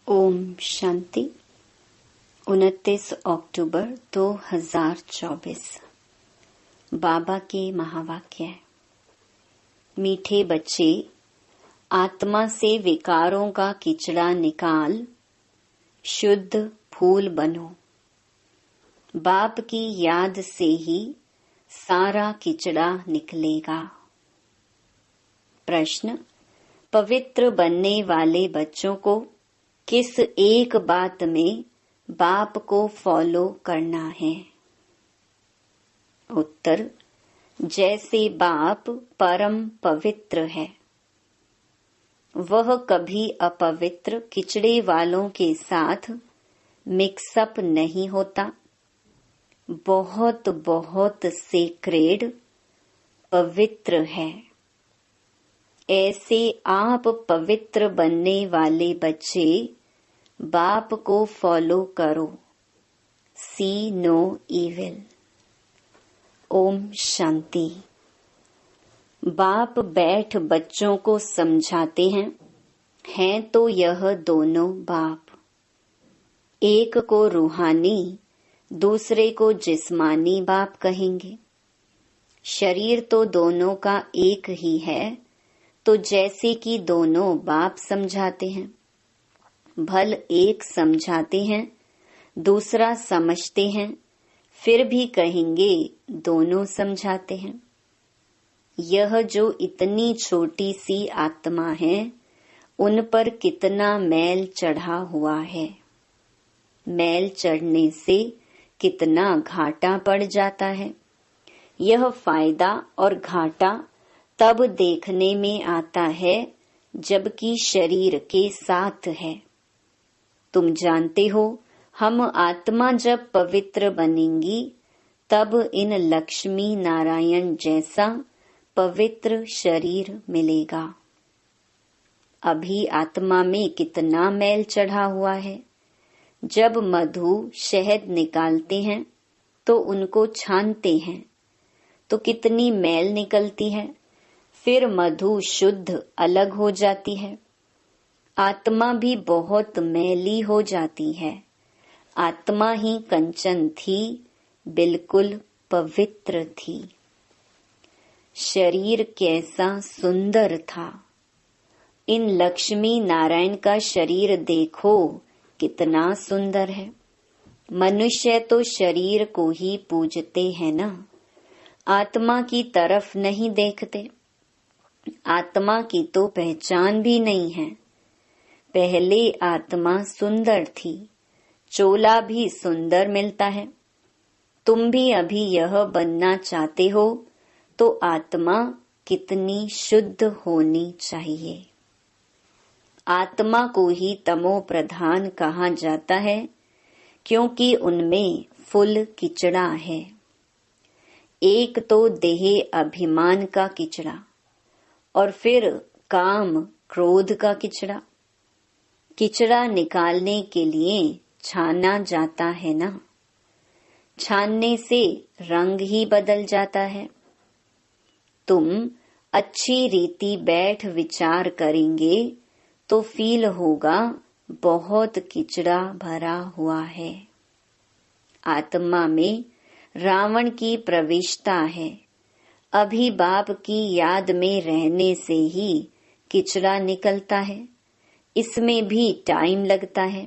ओम शांति। 29 अक्टूबर 2024। बाबा के महावाक्य। मीठे बच्चे, आत्मा से विकारों का किचड़ा निकाल शुद्ध फूल बनो। बाप की याद से ही सारा किचड़ा निकलेगा। प्रश्न: पवित्र बनने वाले बच्चों को किस एक बात में बाप को फॉलो करना है? उत्तर: जैसे बाप परम पवित्र है, वह कभी अपवित्र किचड़े वालों के साथ मिक्सअप नहीं होता। बहुत बहुत सेक्रेड पवित्र है। ऐसे आप पवित्र बनने वाले बच्चे बाप को फॉलो करो। सी नो इविल। ओम शांति। बाप बैठ बच्चों को समझाते हैं तो यह दोनों बाप, एक को रूहानी दूसरे को जिस्मानी बाप कहेंगे। शरीर तो दोनों का एक ही है, तो जैसे कि दोनों बाप समझाते हैं, भल एक समझाते हैं दूसरा समझते हैं, फिर भी कहेंगे दोनों समझाते हैं। यह जो इतनी छोटी सी आत्मा है, उन पर कितना मैल चढ़ा हुआ है। मैल चढ़ने से कितना घाटा पड़ जाता है। यह फायदा और घाटा तब देखने में आता है जबकि शरीर के साथ है। तुम जानते हो, हम आत्मा जब पवित्र बनेंगी तब इन लक्ष्मी नारायण जैसा पवित्र शरीर मिलेगा। अभी आत्मा में कितना मैल चढ़ा हुआ है। जब मधु शहद निकालते हैं तो उनको छानते हैं तो कितनी मैल निकलती है। फिर मधु शुद्ध अलग हो जाती है। आत्मा भी बहुत मैली हो जाती है। आत्मा ही कंचन थी, बिल्कुल पवित्र थी। शरीर कैसा सुंदर था। इन लक्ष्मी नारायण का शरीर देखो कितना सुंदर है। मनुष्य तो शरीर को ही पूजते हैं ना, आत्मा की तरफ नहीं देखते। आत्मा की तो पहचान भी नहीं है। पहले आत्मा सुंदर थी, चोला भी सुंदर मिलता है। तुम भी अभी यह बनना चाहते हो तो आत्मा कितनी शुद्ध होनी चाहिए। आत्मा को ही तमो प्रधान कहा जाता है, क्योंकि उनमें फुल किचड़ा है। एक तो देह अभिमान का किचड़ा और फिर काम क्रोध का किचड़ा। किचड़ा निकालने के लिए छाना जाता है ना। छानने से रंग ही बदल जाता है। तुम अच्छी रीति बैठ विचार करेंगे तो फील होगा बहुत किचड़ा भरा हुआ है। आत्मा में रावण की प्रविष्टता है। अभी बाप की याद में रहने से ही किचड़ा निकलता है। इसमें भी टाइम लगता है।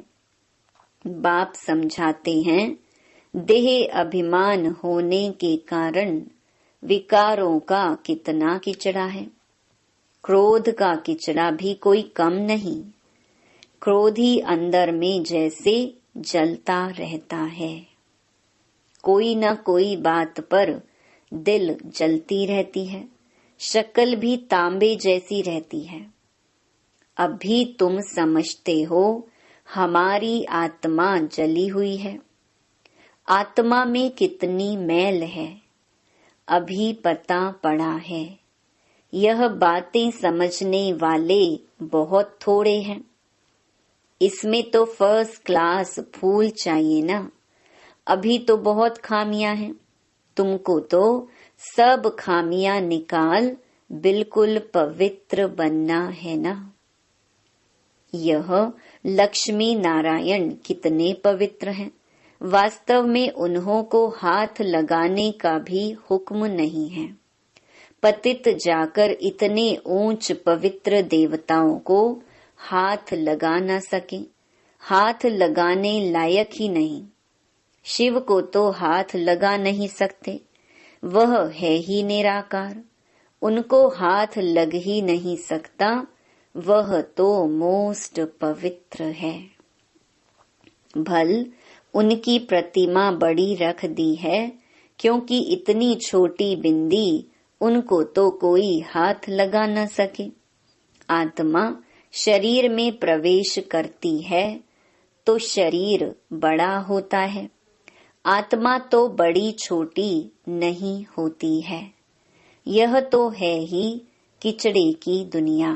बाप समझाते हैं, देह अभिमान होने के कारण विकारों का कितना किचड़ा है। क्रोध का किचड़ा भी कोई कम नहीं। क्रोध ही अंदर में जैसे जलता रहता है। कोई न कोई बात पर दिल जलती रहती है। शक्ल भी तांबे जैसी रहती है। अभी तुम समझते हो हमारी आत्मा जली हुई है। आत्मा में कितनी मैल है, अभी पता पड़ा है। यह बातें समझने वाले बहुत थोड़े हैं। इसमें तो फर्स्ट क्लास फूल चाहिए ना। अभी तो बहुत खामियां हैं। तुमको तो सब खामियां निकाल बिल्कुल पवित्र बनना है ना। यह लक्ष्मी नारायण कितने पवित्र हैं। वास्तव में उन्हों को हाथ लगाने का भी हुक्म नहीं है। पतित जाकर इतने ऊंच पवित्र देवताओं को हाथ लगा न सके, हाथ लगाने लायक ही नहीं। शिव को तो हाथ लगा नहीं सकते, वह है ही निराकार। उनको हाथ लग ही नहीं सकता, वह तो मोस्ट पवित्र है। भल उनकी प्रतिमा बड़ी रख दी है, क्योंकि इतनी छोटी बिंदी उनको तो कोई हाथ लगा न सके। आत्मा शरीर में प्रवेश करती है तो शरीर बड़ा होता है। आत्मा तो बड़ी छोटी नहीं होती है। यह तो है ही किचड़े की दुनिया।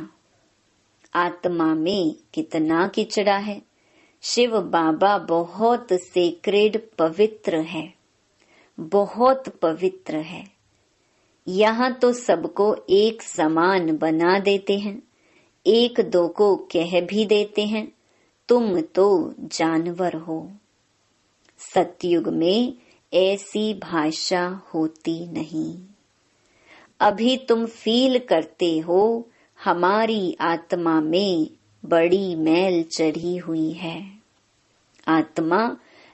आत्मा में कितना किचड़ा है। शिव बाबा बहुत सेक्रेड पवित्र है, बहुत पवित्र है। यहाँ तो सबको एक समान बना देते हैं, एक दो को कह भी देते हैं तुम तो जानवर हो। सतयुग में ऐसी भाषा होती नहीं। अभी तुम फील करते हो हमारी आत्मा में बड़ी मैल चढ़ी हुई है। आत्मा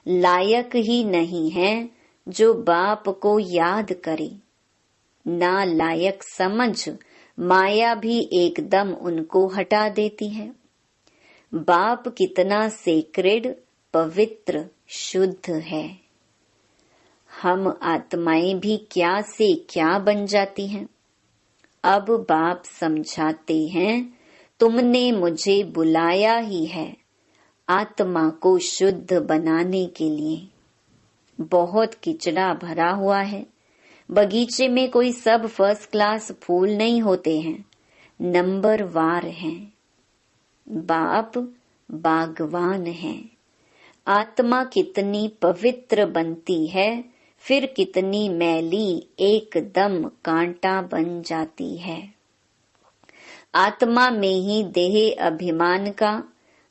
लायक ही नहीं है जो बाप को याद करे। ना लायक समझ माया भी एकदम उनको हटा देती है। बाप कितना सेक्रेड, पवित्र, शुद्ध है। हम आत्माएं भी क्या से क्या बन जाती हैं। अब बाप समझाते हैं, तुमने मुझे बुलाया ही है आत्मा को शुद्ध बनाने के लिए। बहुत किचड़ा भरा हुआ है। बगीचे में कोई सब फर्स्ट क्लास फूल नहीं होते हैं, नंबर वार हैं। बाप बागवान है। आत्मा कितनी पवित्र बनती है, फिर कितनी मैली एकदम कांटा बन जाती है। आत्मा में ही देह अभिमान का,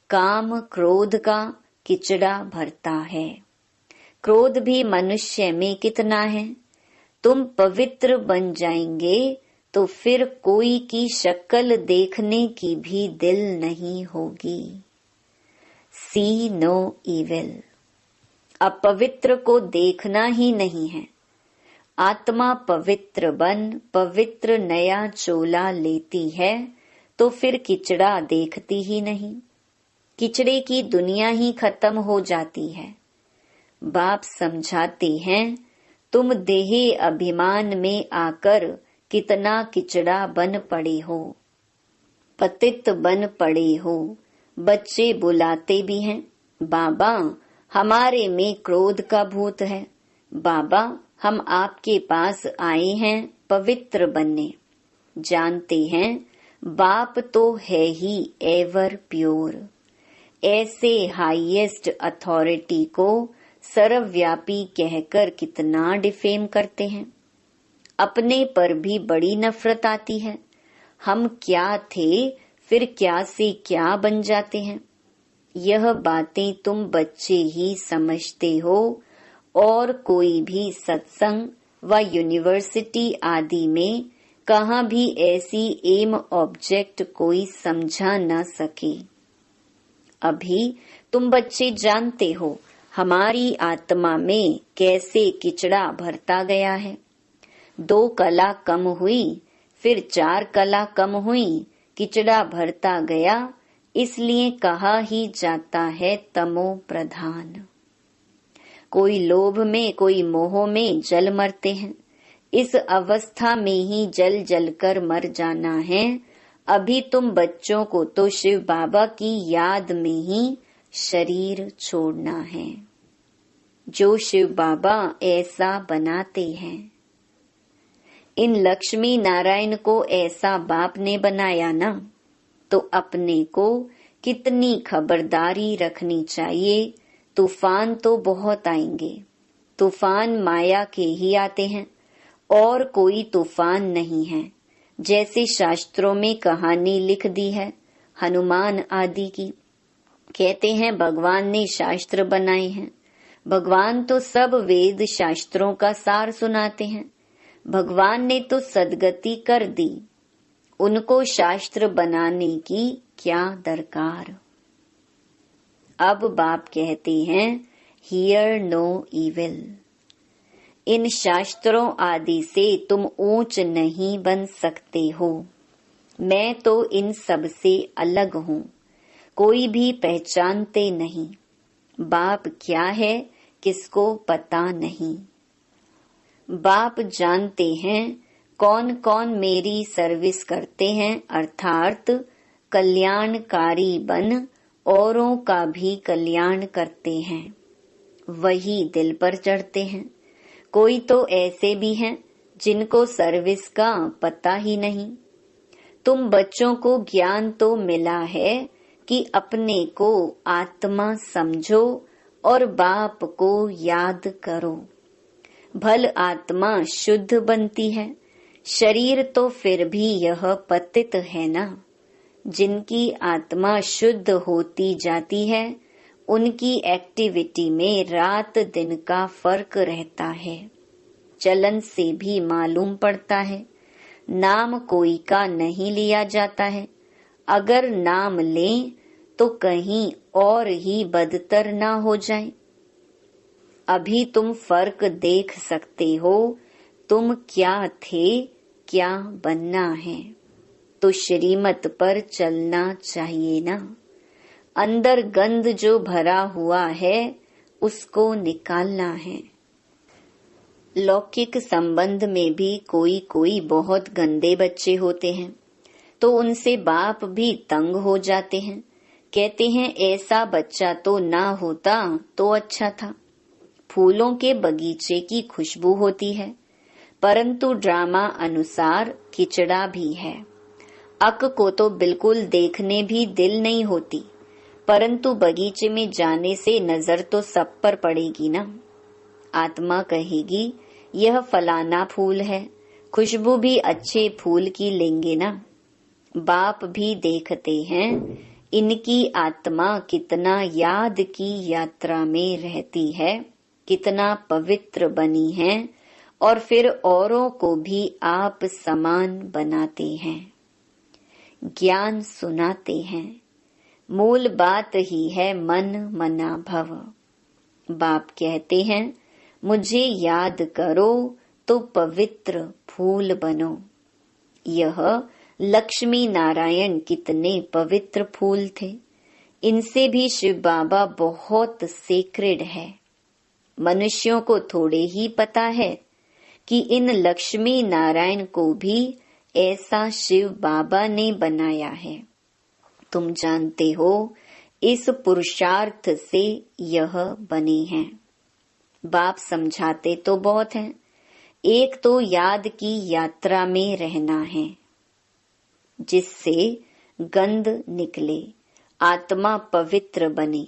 काम क्रोध का किचड़ा भरता है। क्रोध भी मनुष्य में कितना है। तुम पवित्र बन जाएंगे तो फिर कोई की शक्ल देखने की भी दिल नहीं होगी। सी नो इविल। अपवित्र को देखना ही नहीं है। आत्मा पवित्र बन पवित्र नया चोला लेती है तो फिर किचड़ा देखती ही नहीं। किचड़े की दुनिया ही खत्म हो जाती है। बाप समझाते हैं, तुम देह अभिमान में आकर कितना किचड़ा बन पड़े हो, पतित बन पड़े हो। बच्चे बुलाते भी हैं, बाबा हमारे में क्रोध का भूत है। बाबा हम आपके पास आए हैं पवित्र बनने। जानते हैं बाप तो है ही एवर प्योर। ऐसे हाईएस्ट अथॉरिटी को सर्वव्यापी कहकर कितना डिफेम करते हैं। अपने पर भी बड़ी नफरत आती है। हम क्या थे, फिर क्या से क्या बन जाते हैं। यह बातें तुम बच्चे ही समझते हो और कोई भी सत्संग व यूनिवर्सिटी आदि में कहाँ भी ऐसी एम ऑब्जेक्ट कोई समझा न सके। अभी तुम बच्चे जानते हो हमारी आत्मा में कैसे किचड़ा भरता गया है। 2 कला कम हुई, फिर 4 कला कम हुई, किचड़ा भरता गया। इसलिए कहा ही जाता है तमो प्रधान। कोई लोभ में, कोई मोह में जल मरते हैं। इस अवस्था में ही जल जल कर मर जाना है। अभी तुम बच्चों को तो शिव बाबा की याद में ही शरीर छोड़ना है, जो शिव बाबा ऐसा बनाते हैं। इन लक्ष्मी नारायण को ऐसा बाप ने बनाया ना, तो अपने को कितनी खबरदारी रखनी चाहिए। तूफान तो बहुत आएंगे। तूफान माया के ही आते हैं और कोई तूफान नहीं है। जैसे शास्त्रों में कहानी लिख दी है, हनुमान आदि की। कहते हैं भगवान ने शास्त्र बनाए हैं। भगवान तो सब वेद शास्त्रों का सार सुनाते हैं। भगवान ने तो सद्गति कर दी, उनको शास्त्र बनाने की क्या दरकार। अब बाप कहते हैं हियर नो इविल। इन शास्त्रों आदि से तुम ऊंच नहीं बन सकते हो। मैं तो इन सब से अलग हूँ, कोई भी पहचानते नहीं। बाप क्या है किसको पता नहीं। बाप जानते हैं कौन कौन मेरी सर्विस करते हैं, अर्थात कल्याणकारी बन औरों का भी कल्याण करते हैं, वही दिल पर चढ़ते हैं। कोई तो ऐसे भी हैं जिनको सर्विस का पता ही नहीं। तुम बच्चों को ज्ञान तो मिला है कि अपने को आत्मा समझो और बाप को याद करो। भल आत्मा शुद्ध बनती है, शरीर तो फिर भी यह पतित है ना। जिनकी आत्मा शुद्ध होती जाती है उनकी एक्टिविटी में रात दिन का फर्क रहता है। चलन से भी मालूम पड़ता है। नाम कोई का नहीं लिया जाता है। अगर नाम लें तो कहीं और ही बदतर ना हो जाए। अभी तुम फर्क देख सकते हो, तुम क्या थे क्या बनना है। तो श्रीमत पर चलना चाहिए ना। अंदर गंद जो भरा हुआ है उसको निकालना है। लौकिक संबंध में भी कोई कोई बहुत गंदे बच्चे होते हैं तो उनसे बाप भी तंग हो जाते हैं। कहते हैं ऐसा बच्चा तो ना होता तो अच्छा था। फूलों के बगीचे की खुशबू होती है, परंतु ड्रामा अनुसार किचड़ा भी है। अक को तो बिल्कुल देखने भी दिल नहीं होती, परंतु बगीचे में जाने से नजर तो सब पर पड़ेगी ना। आत्मा कहेगी यह फलाना फूल है, खुशबू भी अच्छे फूल की लेंगे ना। बाप भी देखते हैं इनकी आत्मा कितना याद की यात्रा में रहती है, कितना पवित्र बनी है, और फिर औरों को भी आप समान बनाते हैं, ज्ञान सुनाते हैं। मूल बात ही है मन मना भव। बाप कहते हैं मुझे याद करो तो पवित्र फूल बनो। यह लक्ष्मी नारायण कितने पवित्र फूल थे। इनसे भी शिव बाबा बहुत सेक्रेड है। मनुष्यों को थोड़े ही पता है कि इन लक्ष्मी नारायण को भी ऐसा शिव बाबा ने बनाया है। तुम जानते हो इस पुरुषार्थ से यह बने हैं। बाप समझाते तो बहुत हैं। एक तो याद की यात्रा में रहना है जिससे गंध निकले, आत्मा पवित्र बने।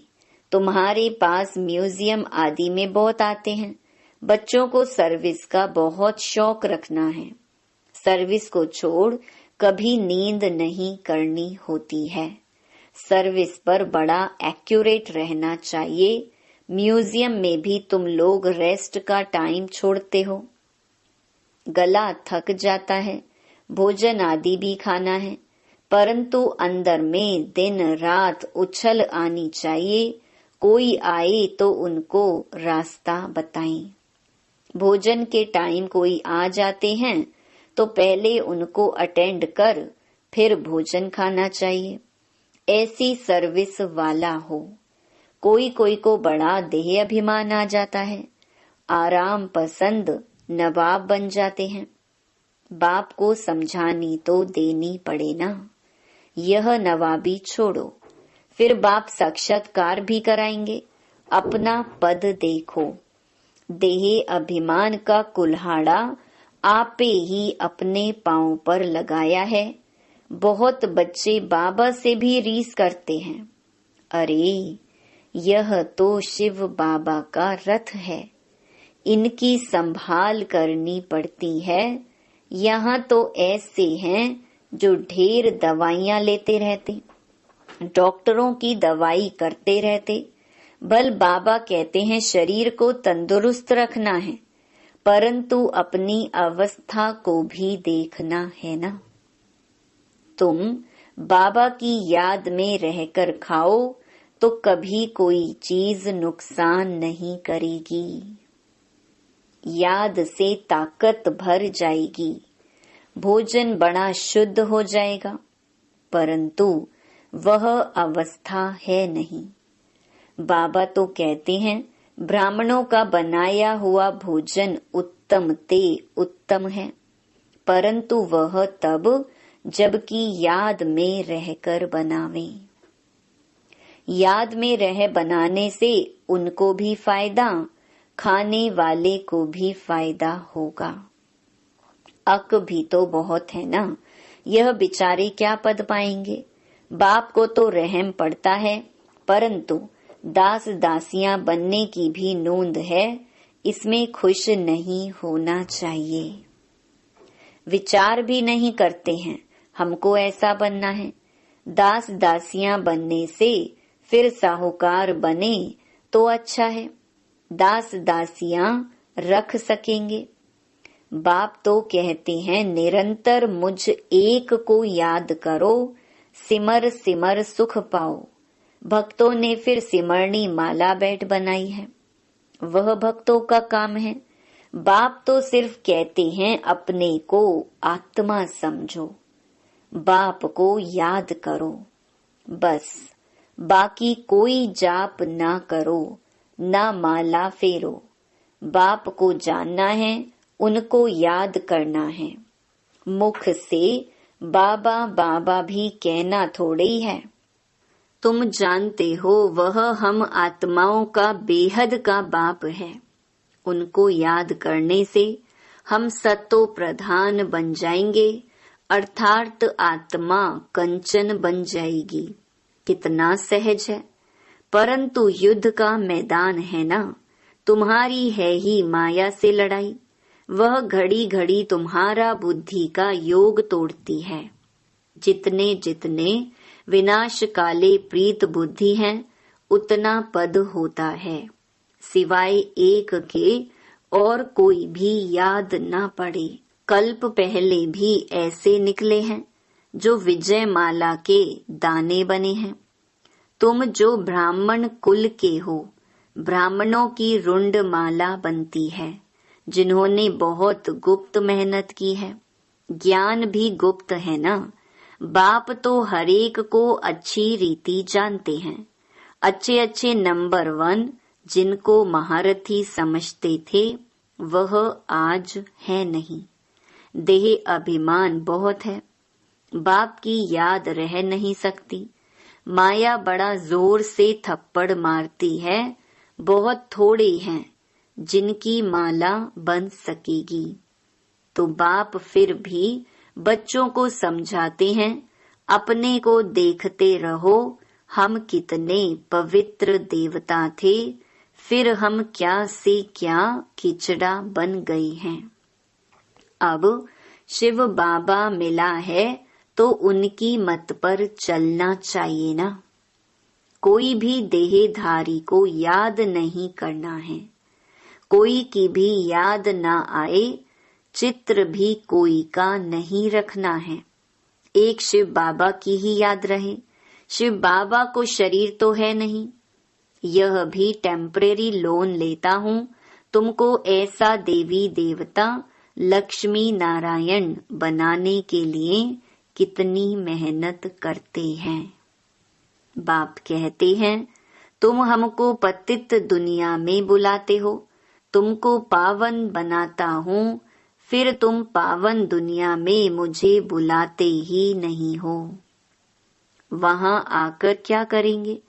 तुम्हारे पास म्यूजियम आदि में बहुत आते हैं। बच्चों को सर्विस का बहुत शौक रखना है। सर्विस को छोड़ कभी नींद नहीं करनी होती है। सर्विस पर बड़ा एक्यूरेट रहना चाहिए। म्यूजियम में भी तुम लोग रेस्ट का टाइम छोड़ते हो। गला थक जाता है, भोजन आदि भी खाना है, परंतु अंदर में दिन रात उछल आनी चाहिए। कोई आए तो उनको रास्ता बताएं। भोजन के टाइम कोई आ जाते हैं तो पहले उनको अटेंड कर फिर भोजन खाना चाहिए। ऐसी सर्विस वाला हो। कोई कोई को बड़ा देह अभिमान आ जाता है, आराम पसंद नवाब बन जाते हैं। बाप को समझानी तो देनी पड़े ना। यह नवाबी छोड़ो, फिर बाप साक्षात्कार भी कराएंगे। अपना पद देखो। देह अभिमान का कुल्हाड़ा आपे ही अपने पांव पर लगाया है। बहुत बच्चे बाबा से भी रीस करते हैं। अरे यह तो शिव बाबा का रथ है, इनकी संभाल करनी पड़ती है। यहाँ तो ऐसे हैं जो ढेर दवाइयाँ लेते रहते। डॉक्टरों की दवाई करते रहते। भल बाबा कहते हैं शरीर को तंदुरुस्त रखना है, परंतु अपनी अवस्था को भी देखना है ना। तुम बाबा की याद में रहकर खाओ तो कभी कोई चीज नुकसान नहीं करेगी। याद से ताकत भर जाएगी, भोजन बड़ा शुद्ध हो जाएगा, परंतु वह अवस्था है नहीं। बाबा तो कहते हैं ब्राह्मणों का बनाया हुआ भोजन उत्तम ते उत्तम है, परंतु वह तब जबकि याद में रहकर बनावे। याद में रह बनाने से उनको भी फायदा, खाने वाले को भी फायदा होगा। अक भी तो बहुत है ना, यह बेचारे क्या पद पाएंगे। बाप को तो रहम पड़ता है, परंतु दास दासियां बनने की भी नोंद है, इसमें खुश नहीं होना चाहिए। विचार भी नहीं करते हैं हमको ऐसा बनना है। दास दासियां बनने से फिर साहूकार बने तो अच्छा है, दास दासियां रख सकेंगे। बाप तो कहते हैं निरंतर मुझ एक को याद करो, सिमर सिमर सुख पाओ। भक्तों ने फिर सिमरनी माला बैठ बनाई है, वह भक्तों का काम है। बाप तो सिर्फ कहते हैं अपने को आत्मा समझो, बाप को याद करो, बस। बाकी कोई जाप ना करो, ना माला फेरो। बाप को जानना है, उनको याद करना है। मुख से बाबा बाबा भी कहना थोड़े ही है। तुम जानते हो वह हम आत्माओं का बेहद का बाप है। उनको याद करने से हम सतो प्रधान बन जाएंगे, अर्थात आत्मा कंचन बन जाएगी। कितना सहज है, परंतु युद्ध का मैदान है ना। तुम्हारी है ही माया से लड़ाई, वह घड़ी घड़ी तुम्हारा बुद्धि का योग तोड़ती है। जितने जितने विनाश काले प्रीत बुद्धि हैं, उतना पद होता है। सिवाय एक के और कोई भी याद ना पड़े। कल्प पहले भी ऐसे निकले हैं जो विजय माला के दाने बने हैं। तुम जो ब्राह्मण कुल के हो, ब्राह्मणों की रुंड माला बनती है, जिन्होंने बहुत गुप्त मेहनत की है। ज्ञान भी गुप्त है ना। बाप तो हरेक को अच्छी रीति जानते हैं। अच्छे अच्छे नंबर 1 जिनको महारथी समझते थे, वह आज है नहीं। देह अभिमान बहुत है, बाप की याद रह नहीं सकती। माया बड़ा जोर से थप्पड़ मारती है, बहुत थोड़े हैं जिनकी माला बन सकेगी। तो बाप फिर भी बच्चों को समझाते हैं, अपने को देखते रहो, हम कितने पवित्र देवता थे, फिर हम क्या से क्या किचड़ा बन गए हैं। अब शिव बाबा मिला है तो उनकी मत पर चलना चाहिए ना। कोई भी देहधारी को याद नहीं करना है। कोई की भी याद ना आए, चित्र भी कोई का नहीं रखना है। एक शिव बाबा की ही याद रहे। शिव बाबा को शरीर तो है नहीं। यह भी टेम्परेरी लोन लेता हूँ, तुमको ऐसा देवी देवता लक्ष्मी नारायण बनाने के लिए कितनी मेहनत करते हैं। बाप कहते हैं तुम हमको पतित दुनिया में बुलाते हो, तुमको पावन बनाता हूँ, फिर तुम पावन दुनिया में मुझे बुलाते ही नहीं हो। वहां आकर क्या करेंगे?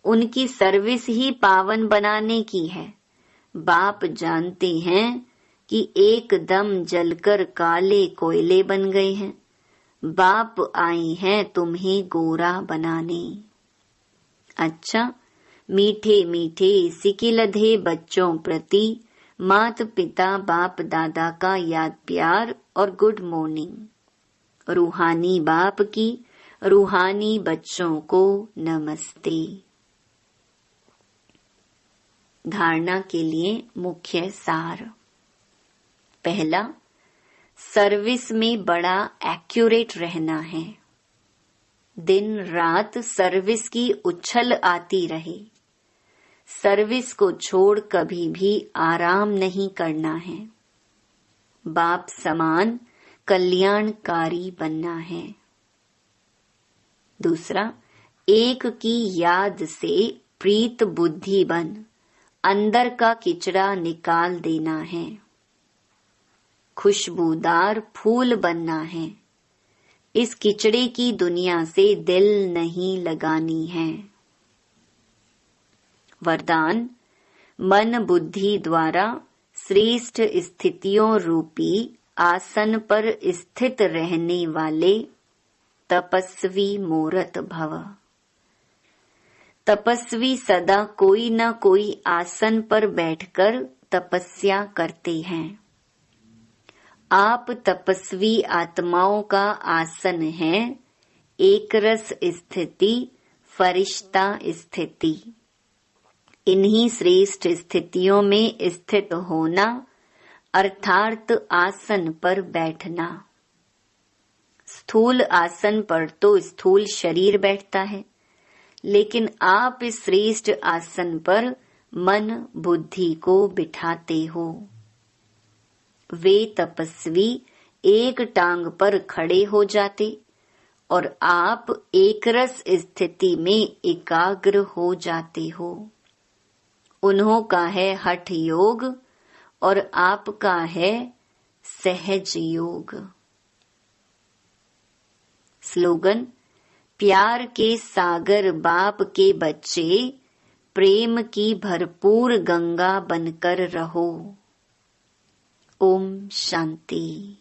उनकी सर्विस ही पावन बनाने की है। बाप जानते हैं कि एकदम जलकर काले कोयले बन गए हैं। बाप आए हैं तुम्हें गोरा बनाने। अच्छा, मीठे मीठे सिकिलधे बच्चों प्रति माता पिता बाप दादा का याद प्यार और गुड मॉर्निंग। रूहानी बाप की रूहानी बच्चों को नमस्ते। धारणा के लिए मुख्य सार। पहला, सर्विस में बड़ा एक्यूरेट रहना है। दिन रात सर्विस की उछल आती रहे। सर्विस को छोड़ कभी भी आराम नहीं करना है। बाप समान कल्याणकारी बनना है। दूसरा, एक की याद से प्रीत बुद्धि बन अंदर का किचड़ा निकाल देना है। खुशबूदार फूल बनना है। इस किचड़े की दुनिया से दिल नहीं लगानी है। वरदान, मन बुद्धि द्वारा श्रेष्ठ स्थितियों रूपी आसन पर स्थित रहने वाले तपस्वी मूर्त भव। तपस्वी सदा कोई न कोई आसन पर बैठकर तपस्या करते हैं। आप तपस्वी आत्माओं का आसन है एक रस स्थिति, फरिश्ता स्थिति। इन्हीं श्रेष्ठ स्थितियों में स्थित होना अर्थात आसन पर बैठना। स्थूल आसन पर तो स्थूल शरीर बैठता है, लेकिन आप इस श्रेष्ठ आसन पर मन बुद्धि को बिठाते हो। वे तपस्वी एक टांग पर खड़े हो जाते और आप एकरस स्थिति में एकाग्र हो जाते हो। उन्हों का है हठ योग और आपका है सहज योग। स्लोगन, प्यार के सागर बाप के बच्चे, प्रेम की भरपूर गंगा बनकर रहो। ओम शांति।